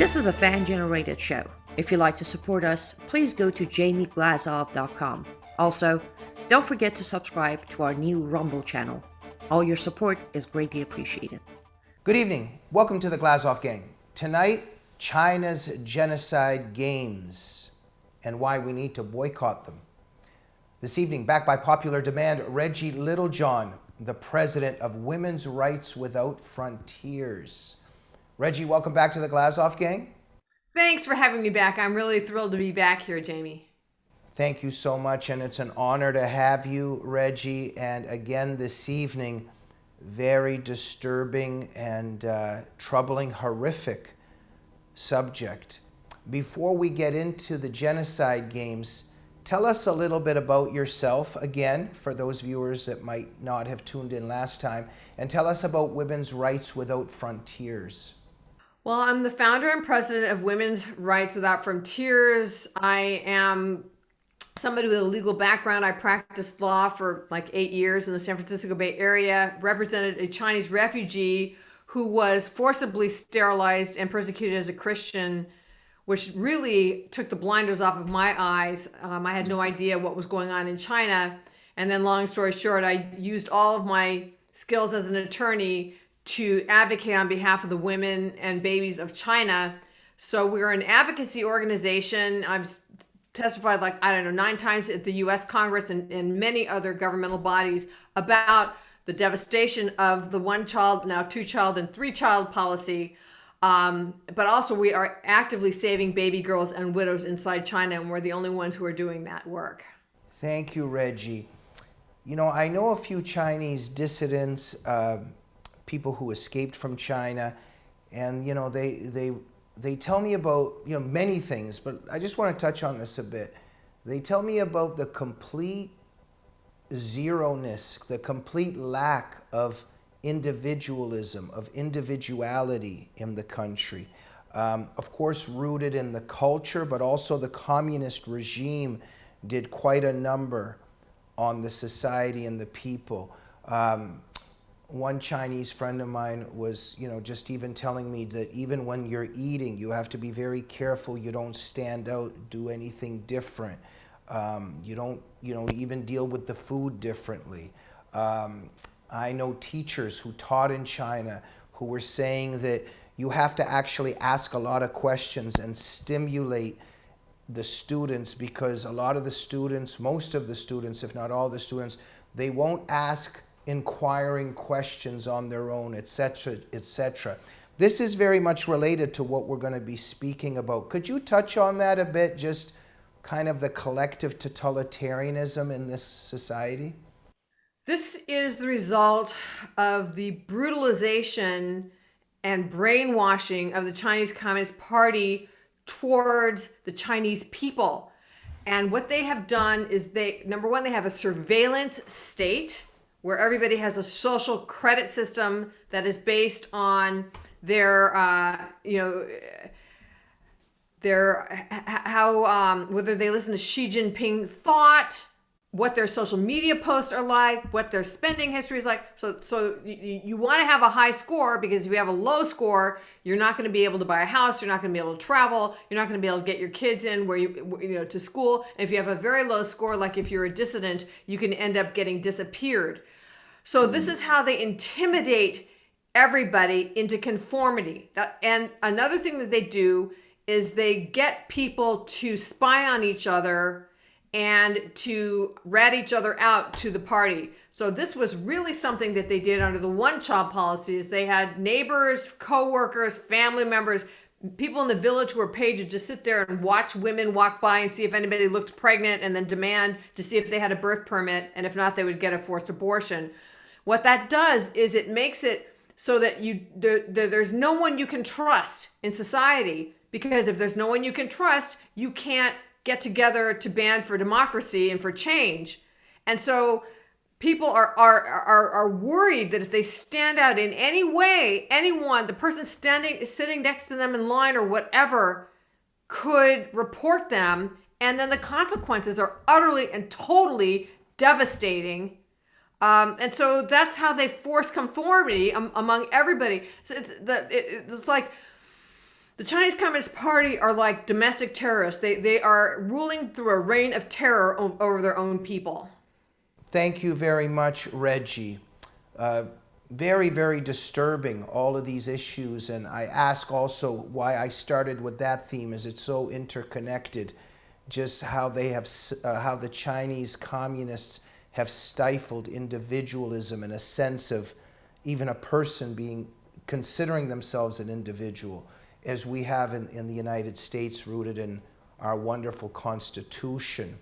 This is a fan-generated show. If you'd like to support us, please go to jamieglazov.com. Also, don't forget to subscribe to our new Rumble channel. All your support is greatly appreciated. Good evening. Welcome to the Glazov Gang. Tonight, China's Genocide Games and why we need to boycott them. This evening, back by popular demand, Reggie Littlejohn, the president of Women's Rights Without Frontiers. Reggie, welcome back to the Glazov Gang. Thanks for having me back. I'm really thrilled to be back here, Jamie. Thank you so much, and it's an honor to have you, Reggie. And again, this evening, very disturbing and troubling, horrific subject. Before we get into the Genocide Games, tell us a little bit about yourself, again, for those viewers that might not have tuned in last time, and tell us about Women's Rights Without Frontiers. Well, I'm the founder and president of Women's Rights Without Frontiers. I am somebody with a legal background. I practiced law for like 8 years in the San Francisco Bay Area, represented a Chinese refugee who was forcibly sterilized and persecuted as a Christian, which really took the blinders off of my eyes. I had no idea what was going on in China. And then long story short, I used all of my skills as an attorney to advocate on behalf of the women and babies of China. So we're an advocacy organization. I've testified 9 times at the US Congress and many other governmental bodies about the devastation of the 1-child, now 2-child and 3-child policy. But also we are actively saving baby girls and widows inside China, and we're the only ones who are doing that work. Thank you, Reggie. You know, I know a few Chinese dissidents, people who escaped from China, and you know they tell me about many things, but I just want to touch on this a bit. They tell me about the complete zeroness, the complete lack of individualism, of individuality in the country. Of course, rooted in the culture, but also the communist regime did quite a number on the society and the people. One Chinese friend of mine was, just even telling me that even when you're eating, you have to be very careful you don't stand out, do anything different. You don't, even deal with the food differently. I know teachers who taught in China who were saying that you have to actually ask a lot of questions and stimulate the students, because a lot of the students, most of the students, if not all the students, they won't ask inquiring questions on their own, etc., etc. This is very much related to what we're going to be speaking about. Could you touch on that a bit, just kind of the collective totalitarianism in this society? This is the result of the brutalization and brainwashing of the Chinese Communist Party towards the Chinese people. And what they have done is number one, they have a surveillance state where everybody has a social credit system that is based on their, whether they listen to Xi Jinping thought, what their social media posts are like, what their spending history is like. So you want to have a high score, because if you have a low score, you're not going to be able to buy a house, you're not going to be able to travel, you're not going to be able to get your kids in to school. And if you have a very low score, like if you're a dissident, you can end up getting disappeared. So this is how they intimidate everybody into conformity. And another thing that they do is they get people to spy on each other and to rat each other out to the party. So this was really something that they did under the 1-child policies. They had neighbors, co-workers, family members, people in the village who were paid to just sit there and watch women walk by and see if anybody looked pregnant, and then demand to see if they had a birth permit, and if not, they would get a forced abortion. What that does is it makes it so that there's no one you can trust in society, because if there's no one you can trust, you can't get together to band for democracy and for change. And so people are worried that if they stand out in any way, the person sitting next to them in line or whatever could report them, and then the consequences are utterly and totally devastating. And so that's how they force conformity among everybody. So it's like The Chinese Communist Party are like domestic terrorists. They are ruling through a reign of terror over their own people. Thank you very much, Reggie. Very, very disturbing, all of these issues. And I ask also why I started with that theme, as it's so interconnected, just how they have, how the Chinese communists have stifled individualism and a sense of even a person being, considering themselves an individual, as we have in the United States, rooted in our wonderful Constitution.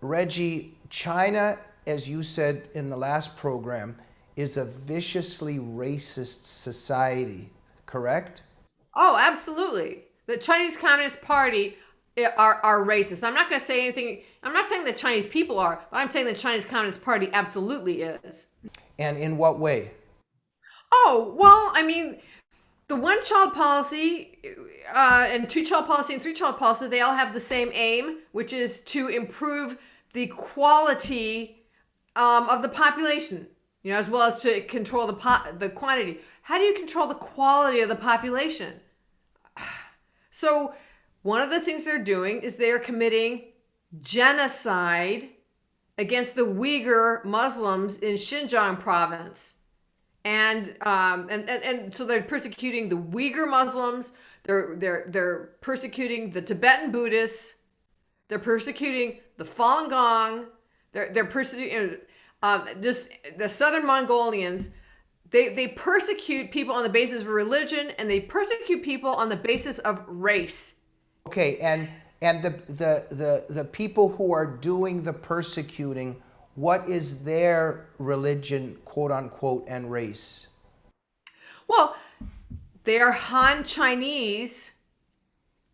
Reggie, China, as you said in the last program, is a viciously racist society, correct? Oh, absolutely. The Chinese Communist Party are racist. I'm not going to say anything. I'm not saying the Chinese people are, but I'm saying the Chinese Communist Party absolutely is. And in what way? Oh, well, I mean, the one-child policy and two-child policy and three-child policy, they all have the same aim, which is to improve the quality of the population, you know, as well as to control the quantity. How do you control the quality of the population? So one of the things they're doing is they are committing genocide against the Uyghur Muslims in Xinjiang province. And so they're persecuting the Uyghur Muslims. They're persecuting the Tibetan Buddhists. They're persecuting the Falun Gong. They're persecuting just the Southern Mongolians. They persecute people on the basis of religion, and they persecute people on the basis of race. Okay, and the people who are doing the persecuting, what is their religion, quote unquote, and race? Well, they are Han Chinese,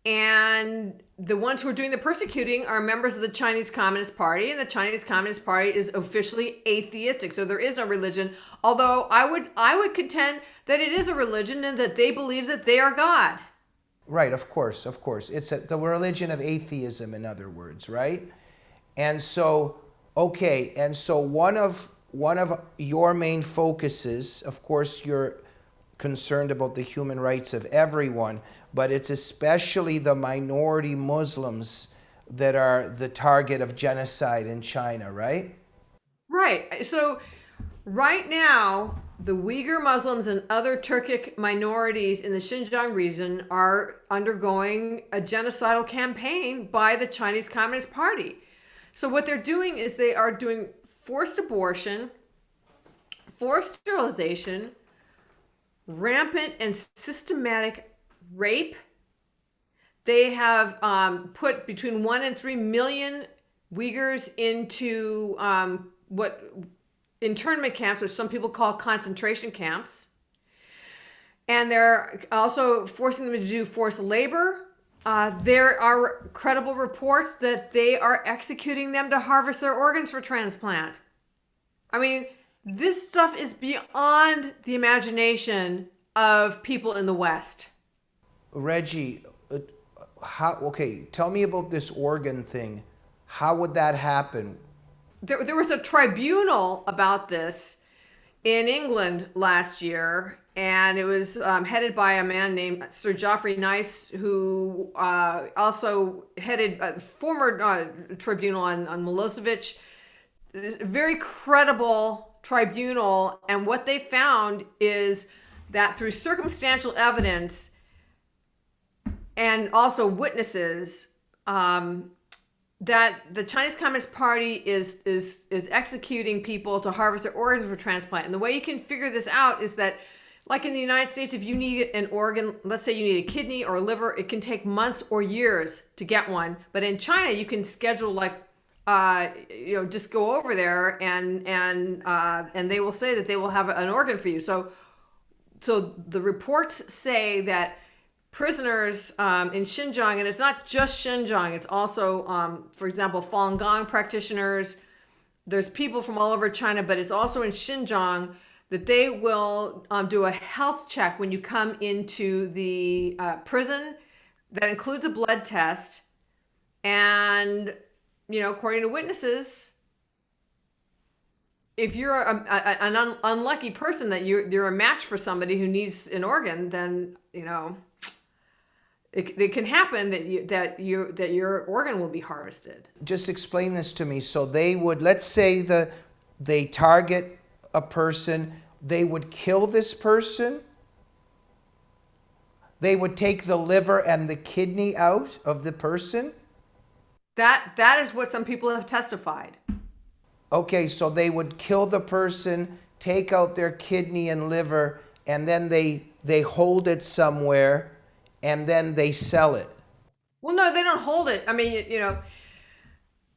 and the ones who are doing the persecuting are members of the Chinese Communist Party, and the Chinese Communist Party is officially atheistic, so there is no religion. Although I would contend that it is a religion and that they believe that they are God. Right, of course, of course. It's the religion of atheism, in other words, right? And so, okay, and so one of your main focuses, of course, you're concerned about the human rights of everyone, but it's especially the minority Muslims that are the target of genocide in China, right? Right. So right now, the Uyghur Muslims and other Turkic minorities in the Xinjiang region are undergoing a genocidal campaign by the Chinese Communist Party. So what they're doing is they are doing forced abortion, forced sterilization, rampant and systematic rape. They have put between 1 and 3 million Uyghurs into internment camps, which some people call concentration camps. And they're also forcing them to do forced labor. There are credible reports that they are executing them to harvest their organs for transplant. I mean, this stuff is beyond the imagination of people in the West. Reggie, okay, tell me about this organ thing. How would that happen? There was a tribunal about this in England last year, and it was headed by a man named Sir Geoffrey Nice, who also headed a former tribunal on Milosevic. Very credible tribunal, and what they found is that through circumstantial evidence and also witnesses, that the Chinese Communist Party is executing people to harvest their organs for transplant. And the way you can figure this out is that, like in the United States, if you need an organ, let's say you need a kidney or a liver, it can take months or years to get one. But in China, you can schedule just go over there and they will say that they will have an organ for you. So the reports say that prisoners in Xinjiang, and it's not just Xinjiang, it's also, for example, Falun Gong practitioners. There's people from all over China, but it's also in Xinjiang that they will do a health check when you come into the prison. That includes a blood test. And, according to witnesses, if you're an unlucky person that you're a match for somebody who needs an organ, then, it can happen that your organ will be harvested. Just explain this to me. So they would, let's say they target a person, they would kill this person. They would take the liver and the kidney out of the person. That is what some people have testified. Okay, so they would kill the person, take out their kidney and liver, and then they hold it somewhere, and then they sell it. Well, no, they don't hold it. I mean,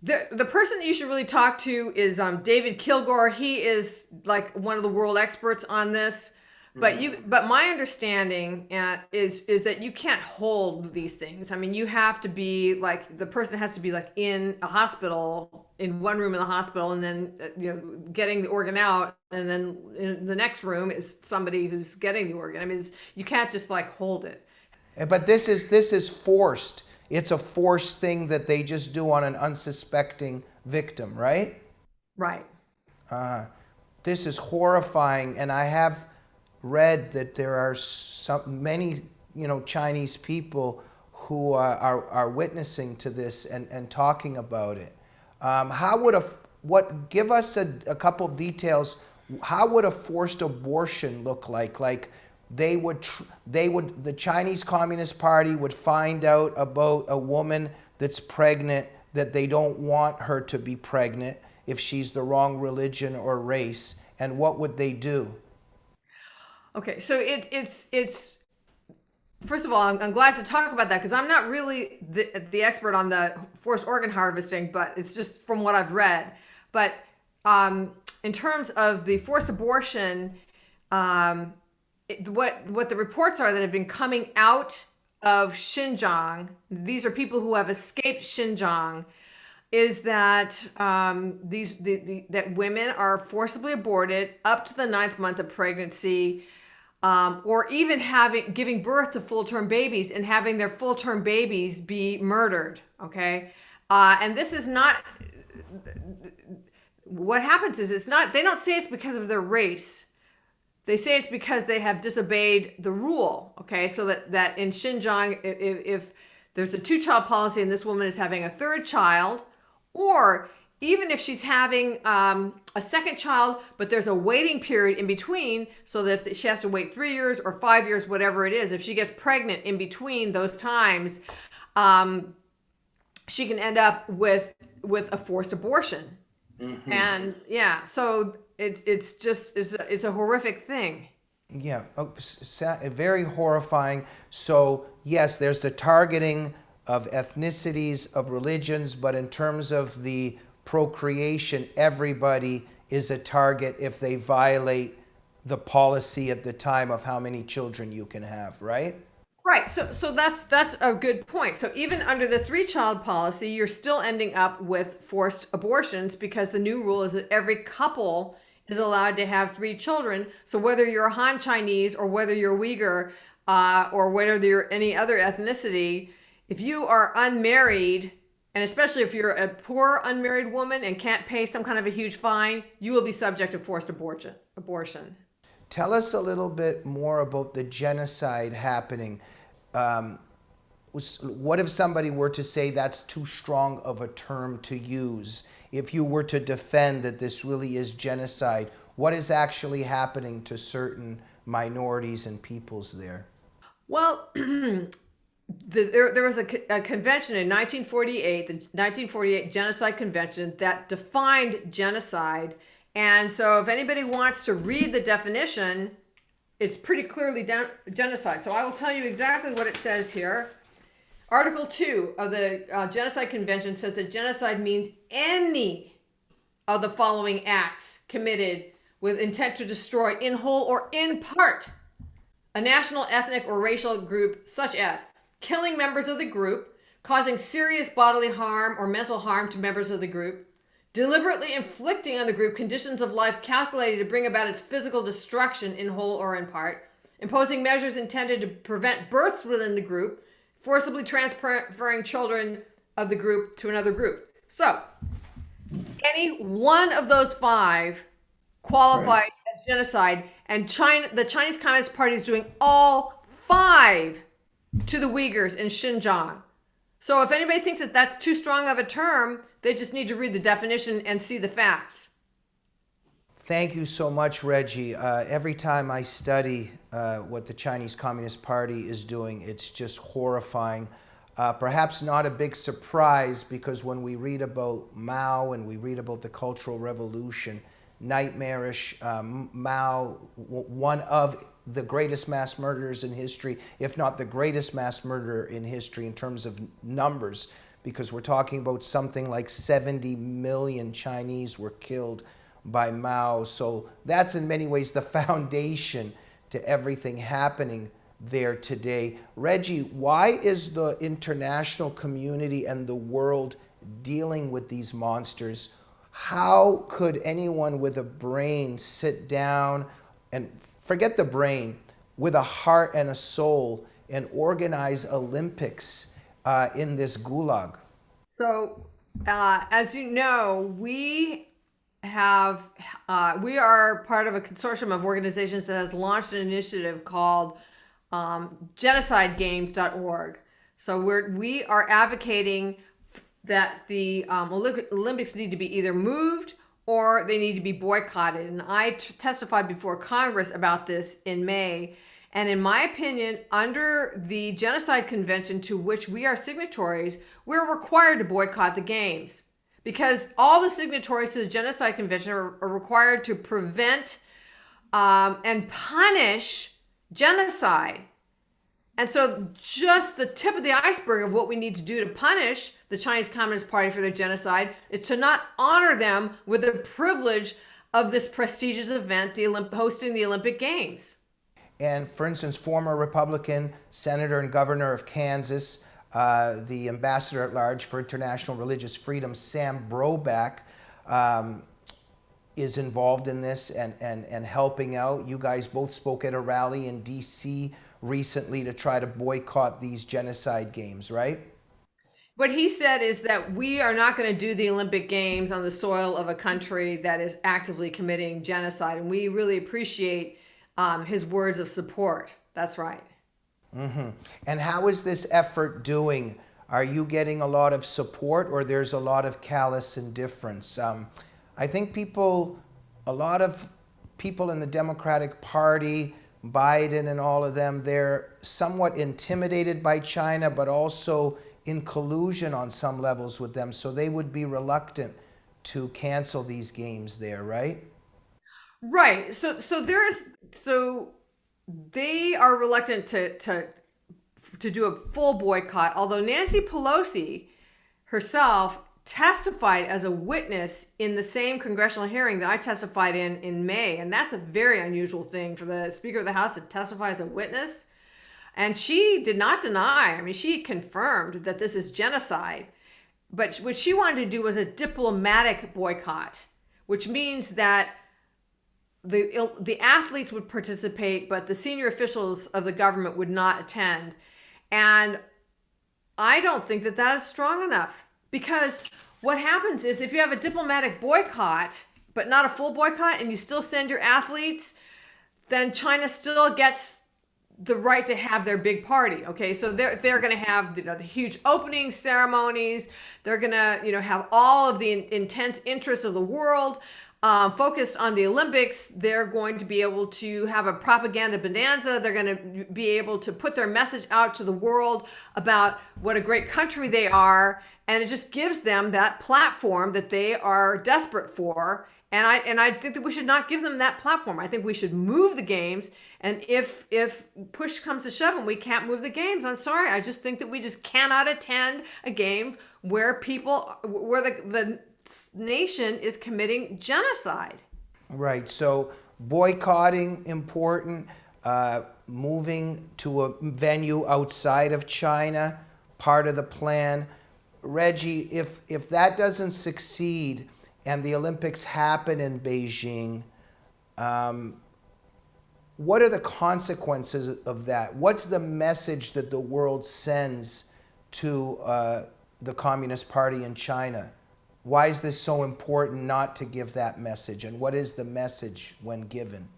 the person that you should really talk to is David Kilgore. He is like one of the world experts on this. But my understanding is that you can't hold these things. I mean, you have to be like, the person has to be like in a hospital, in one room in the hospital, and then getting the organ out, and then in the next room is somebody who's getting the organ. I mean, you can't just like hold it. But this is forced. It's a forced thing that they just do on an unsuspecting victim, right? Right. This is horrifying, and I have read that there are many Chinese people who are witnessing to this and talking about it. Give us a couple of details. How would a forced abortion look like? Like the Chinese Communist Party would find out about a woman that's pregnant, that they don't want her to be pregnant if she's the wrong religion or race, and what would they do? Okay, so it's first of all, I'm glad to talk about that because I'm not really the expert on the forced organ harvesting, but it's just from what I've read. But in terms of the forced abortion, what the reports are that have been coming out of Xinjiang, these are people who have escaped Xinjiang, is that that women are forcibly aborted up to the 9th month of pregnancy. Or even giving birth to full-term babies and having their full-term babies be murdered. Okay, and this is not what happens. It's not. They don't say it's because of their race. They say it's because they have disobeyed the rule. Okay, so that in Xinjiang, if there's a 2-child policy and this woman is having a 3rd child, or even if she's having a 2nd child, but there's a waiting period in between, so that if she has to wait 3 years or 5 years, whatever it is, if she gets pregnant in between those times, she can end up with a forced abortion. Mm-hmm. And yeah, so it's a horrific thing. Yeah, very horrifying. So yes, there's the targeting of ethnicities, of religions, but in terms of the procreation, everybody is a target if they violate the policy at the time of how many children you can have, right? Right. So that's a good point. So even under the 3-child policy, you're still ending up with forced abortions because the new rule is that every couple is allowed to have 3 children. So whether you're Han Chinese or whether you're Uyghur or whether you're any other ethnicity, if you are unmarried, and especially if you're a poor unmarried woman and can't pay some kind of a huge fine, you will be subject to forced abortion. Tell us a little bit more about the genocide happening. What if somebody were to say that's too strong of a term to use? If you were to defend that this really is genocide, what is actually happening to certain minorities and peoples there? Well, there was a convention in 1948, the 1948 Genocide Convention, that defined genocide. And so if anybody wants to read the definition, it's pretty clearly genocide. So I will tell you exactly what it says here. Article 2 of the Genocide Convention says that genocide means any of the following acts committed with intent to destroy in whole or in part a national, ethnic, or racial group, such as killing members of the group, causing serious bodily harm or mental harm to members of the group, deliberately inflicting on the group conditions of life calculated to bring about its physical destruction in whole or in part, imposing measures intended to prevent births within the group, forcibly transferring children of the group to another group. So, any one of those 5 qualifies as genocide, and the Chinese Communist Party is doing all 5 to the Uyghurs in Xinjiang. So if anybody thinks that that's too strong of a term, they just need to read the definition and see the facts. Thank you so much, Reggie. Every time I study what the Chinese Communist Party is doing, it's just horrifying. Perhaps not a big surprise, because when we read about Mao and we read about the Cultural Revolution, nightmarish, Mao, one of the greatest mass murderers in history, if not the greatest mass murderer in history in terms of numbers, because we're talking about something like 70 million Chinese were killed by Mao. So that's in many ways the foundation to everything happening there today. Reggie, why is the international community and the world dealing with these monsters? How could anyone with a brain sit down, and forget the brain, with a heart and a soul, and organize Olympics in this gulag? So, as you know, we are part of a consortium of organizations that has launched an initiative called GenocideGames.org. So we are advocating that the Olympics need to be either moved or they need to be boycotted. And I testified before Congress about this in May. And in my opinion, under the Genocide Convention, to which we are signatories, we're required to boycott the games, because all the signatories to the Genocide Convention are required to prevent and punish genocide. And so just the tip of the iceberg of what we need to do to punish the Chinese Communist Party for their genocide is to not honor them with the privilege of this prestigious event, hosting the Olympic Games. And for instance, former Republican Senator and Governor of Kansas, the Ambassador at Large for International Religious Freedom, Sam Broback, is involved in this and helping out. You guys both spoke at a rally in DC recently to try to boycott these genocide games, right? What he said is that we are not going to do the Olympic Games on the soil of a country that is actively committing genocide. And we really appreciate his words of support. That's right. Mm-hmm. And how is this effort doing? Are you getting a lot of support, or there's a lot of callous indifference? I think a lot of people in the Democratic Party, Biden and all of them, they're somewhat intimidated by China, but also in collusion on some levels with them. So they would be reluctant to cancel these games there, right? Right. So they are reluctant to do a full boycott, although Nancy Pelosi herself testified as a witness in the same congressional hearing that I testified in May. And that's a very unusual thing for the Speaker of the House to testify as a witness. And she did not deny, she confirmed that this is genocide. But what she wanted to do was a diplomatic boycott, which means that the athletes would participate, but the senior officials of the government would not attend. And I don't think that is strong enough, because what happens is if you have a diplomatic boycott, but not a full boycott, and you still send your athletes, then China still gets the right to have their big party. Okay, so they're going to have the huge opening ceremonies. They're going to have all of the intense interests of the world focused on the Olympics. They're going to be able to have a propaganda bonanza. They're going to be able to put their message out to the world about what a great country they are, and it just gives them that platform that they are desperate for. And I think that we should not give them that platform. I think we should move the games. And if push comes to shove and we can't move the games, I'm sorry. I just think that we just cannot attend a game where the nation is committing genocide. Right. So boycotting, important. Moving to a venue outside of China, part of the plan. Reggie, if that doesn't succeed and the Olympics happen in Beijing, what are the consequences of that? What's the message that the world sends to the Communist Party in China? Why is this so important not to give that message? And what is the message when given?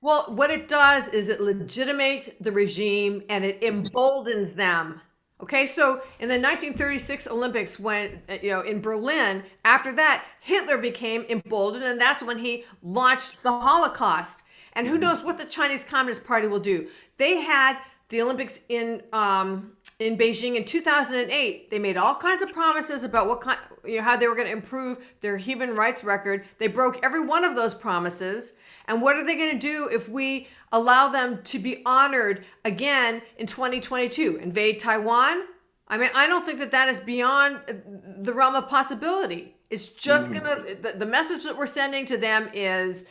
Well, what it does is it legitimates the regime and it emboldens them. Okay, so in the 1936 Olympics, when in Berlin, after that, Hitler became emboldened, and that's when he launched the Holocaust. And who knows what the Chinese Communist Party will do? They had the Olympics in Beijing in 2008. They made all kinds of promises about how they were going to improve their human rights record. They broke every one of those promises. And what are they going to do if we allow them to be honored again in 2022? Invade Taiwan? I mean, I don't think that is beyond the realm of possibility. It's just the message that we're sending to them is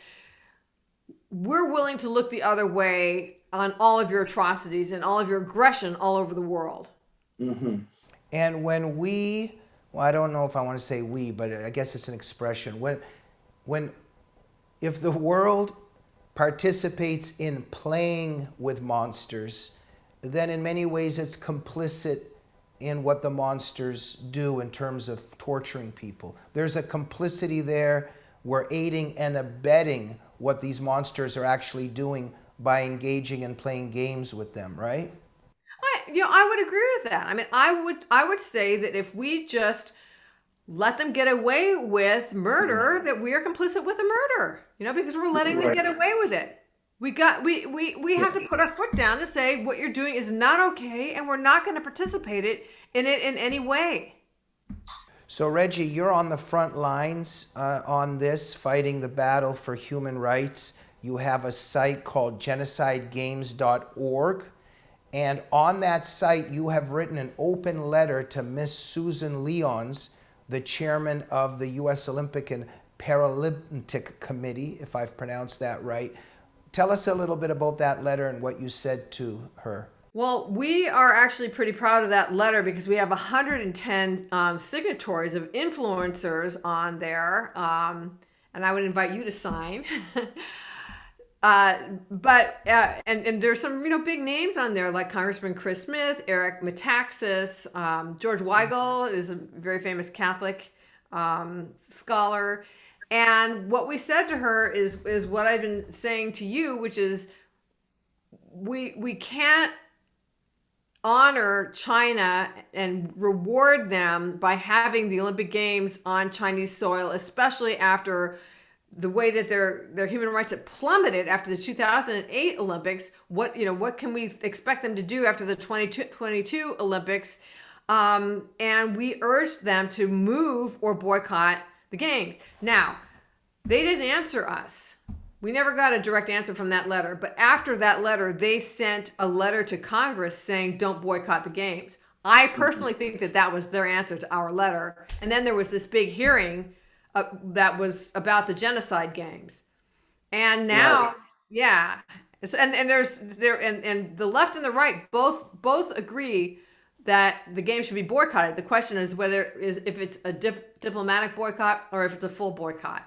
we're willing to look the other way on all of your atrocities and all of your aggression all over the world. Mm-hmm. And when I don't know if I want to say we, but I guess it's an expression. If the world participates in playing with monsters, then in many ways it's complicit in what the monsters do in terms of torturing people. There's a complicity there. We're aiding and abetting what these monsters are actually doing by engaging and playing games with them, right? I would agree with that. I mean, I would say that if we just let them get away with murder, that we are complicit with the murder, because we're letting them get away with it. We have to put our foot down to say what you're doing is not okay, and we're not going to participate in it in any way. So Reggie, you're on the front lines on this, fighting the battle for human rights. You have a site called genocidegames.org. And on that site, you have written an open letter to Miss Susan Lyons, the chairman of the U.S. Olympic and Paralympic Committee, if I've pronounced that right. Tell us a little bit about that letter and what you said to her. Well, we are actually pretty proud of that letter because we have 110 signatories of influencers on there, and I would invite you to sign. And there's some big names on there like Congressman Chris Smith, Eric Metaxas, George Weigel is a very famous Catholic scholar. And what we said to her is what I've been saying to you, which is we can't honor China and reward them by having the Olympic Games on Chinese soil, especially after the way that their human rights have plummeted after the 2008 Olympics. What can we expect them to do after the 2022 Olympics? And we urged them to move or boycott the games. Now, they didn't answer us. We never got a direct answer from that letter. But after that letter, they sent a letter to Congress saying, don't boycott the games. I personally think that was their answer to our letter. And then there was this big hearing that was about the genocide games. And now, yeah. And the left and the right both agree that the game should be boycotted. The question is if it's a diplomatic boycott or if it's a full boycott.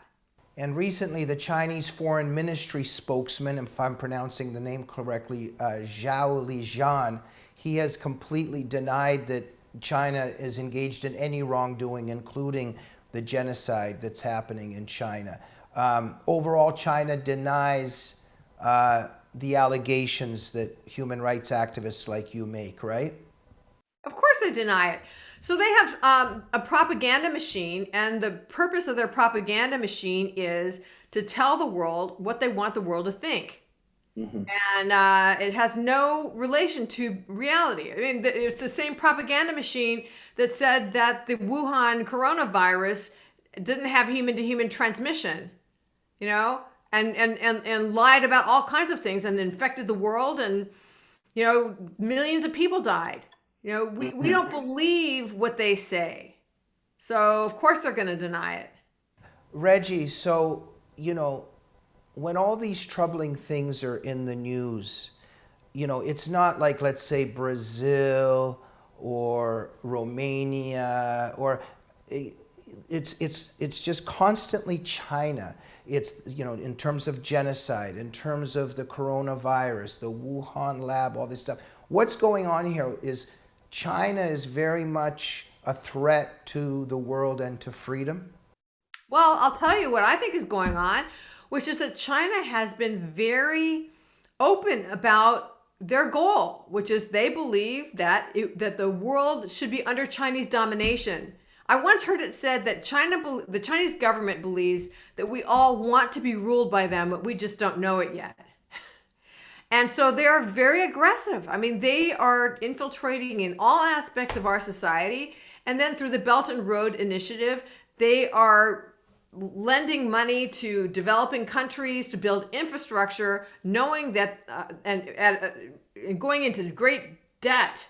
And recently, the Chinese Foreign Ministry spokesman, if I'm pronouncing the name correctly, Zhao Lijian, he has completely denied that China is engaged in any wrongdoing, including the genocide that's happening in China. Overall, China denies the allegations that human rights activists like you make, right? Of course they deny it. So they have a propaganda machine, and the purpose of their propaganda machine is to tell the world what they want the world to think. Mm-hmm. And it has no relation to reality. I mean, it's the same propaganda machine that said that the Wuhan coronavirus didn't have human-to-human transmission, and lied about all kinds of things and infected the world, and, millions of people died. We don't believe what they say. So, of course, they're going to deny it. Reggie, so, when all these troubling things are in the news, it's not like, let's say, Brazil or Romania, or it's just constantly China. It's, in terms of genocide, in terms of the coronavirus, the Wuhan lab, all this stuff. What's going on here is China is very much a threat to the world and to freedom? Well, I'll tell you what I think is going on. which is that China has been very open about their goal, which is they believe that that the world should be under Chinese domination. I once heard it said that the Chinese government believes that we all want to be ruled by them, but we just don't know it yet. And so they are very aggressive. I mean, they are infiltrating in all aspects of our society. And then through the Belt and Road Initiative, they are lending money to developing countries to build infrastructure, knowing that and going into great debt,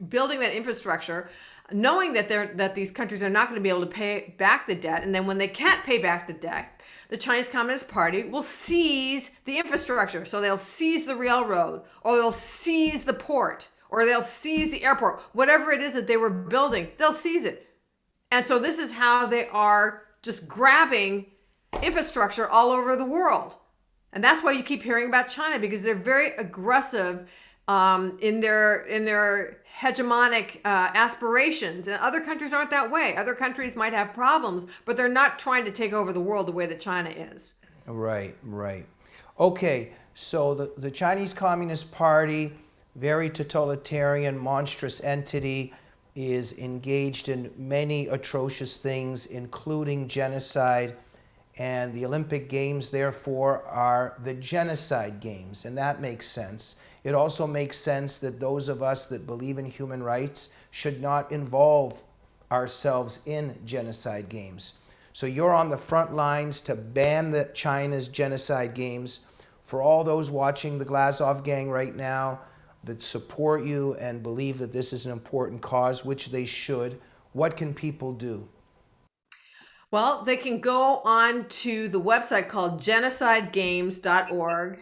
building that infrastructure, knowing that these countries are not going to be able to pay back the debt. And then when they can't pay back the debt, the Chinese Communist Party will seize the infrastructure. So they'll seize the railroad, or they'll seize the port, or they'll seize the airport. Whatever it is that they were building, they'll seize it. And so this is how they are just grabbing infrastructure all over the world. And that's why you keep hearing about China, because they're very aggressive in their hegemonic aspirations. And other countries aren't that way. Other countries might have problems, but they're not trying to take over the world the way that China is. Right, right. Okay, so the Chinese Communist Party, very totalitarian, monstrous entity, is engaged in many atrocious things, including genocide. And the Olympic Games, therefore, are the Genocide Games, and that makes sense. It also makes sense that those of us that believe in human rights should not involve ourselves in genocide games. So you're on the front lines to ban China's Genocide Games. For all those watching the Glazov Gang right now that support you and believe that this is an important cause, which they should, what can people do? Well, they can go on to the website called genocidegames.org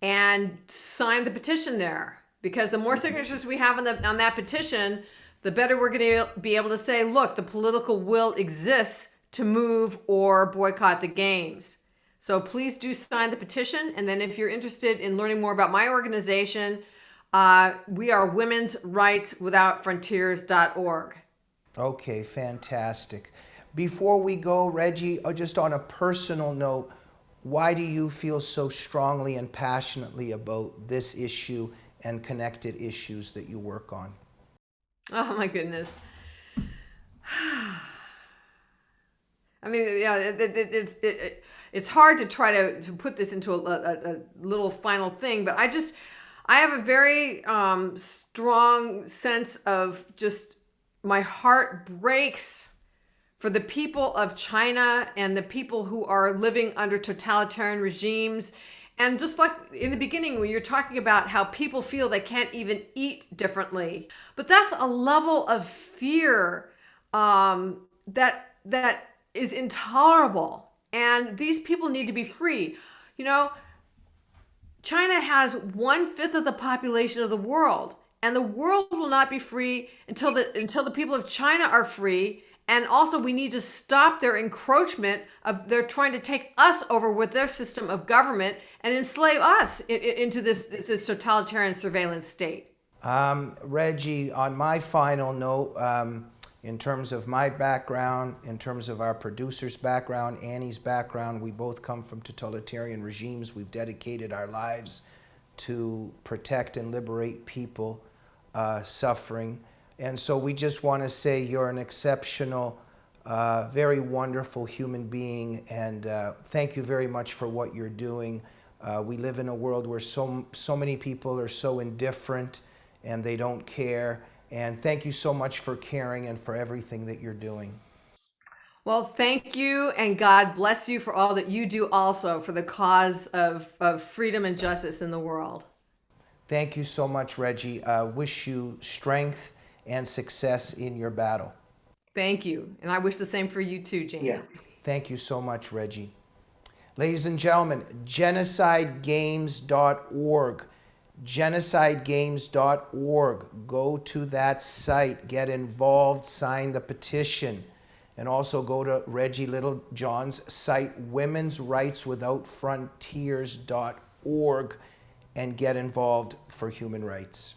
and sign the petition there. Because the more signatures we have on that petition, the better we're going to be able to say, look, the political will exists to move or boycott the games. So please do sign the petition. And then if you're interested in learning more about my organization, we are womensrightswithoutfrontiers.org. Okay, fantastic. Before we go, Reggie, just on a personal note, why do you feel so strongly and passionately about this issue and connected issues that you work on? Oh my goodness. I mean, yeah, it's hard to try to put this into a little final thing, but I have a very strong sense of just my heart breaks for the people of China and the people who are living under totalitarian regimes. And just like in the beginning, when you're talking about how people feel they can't even eat differently, but that's a level of fear that is intolerable. And these people need to be free. You know, China has 1/5 of the population of the world, and the world will not be free until the people of China are free. And also we need to stop their encroachment of they're trying to take us over with their system of government and enslave us into this totalitarian surveillance state. Reggie, on my final note, in terms of my background, in terms of our producer's background, Annie's background, we both come from totalitarian regimes. We've dedicated our lives to protect and liberate people suffering. And so we just want to say you're an exceptional, very wonderful human being, and thank you very much for what you're doing. We live in a world where so many people are so indifferent and they don't care. And thank you so much for caring and for everything that you're doing. Well, thank you, and God bless you for all that you do also for the cause of freedom and justice in the world. Thank you so much, Reggie. Wish you strength and success in your battle. Thank you. And I wish the same for you too, Jane. Yeah. Thank you so much, Reggie. Ladies and gentlemen, genocidegames.org. Genocidegames.org. Go to that site, get involved, sign the petition. And also go to Reggie Littlejohn's site, womensrightswithoutfrontiers.org, and get involved for human rights.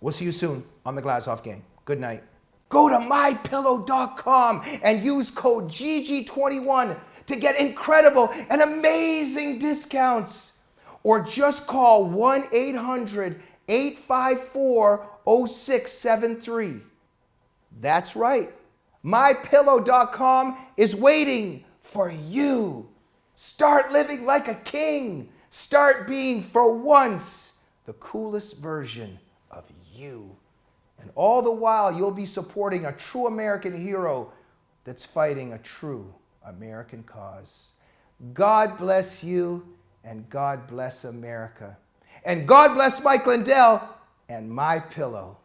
We'll see you soon on the Glazov Gang. Good night. Go to mypillow.com and use code GG21 to get incredible and amazing discounts. Or just call 1-800-854-0673. That's right. MyPillow.com is waiting for you. Start living like a king. Start being, for once, the coolest version of you. And all the while, you'll be supporting a true American hero that's fighting a true American cause. God bless you, and God bless America. And God bless Mike Lindell and My Pillow.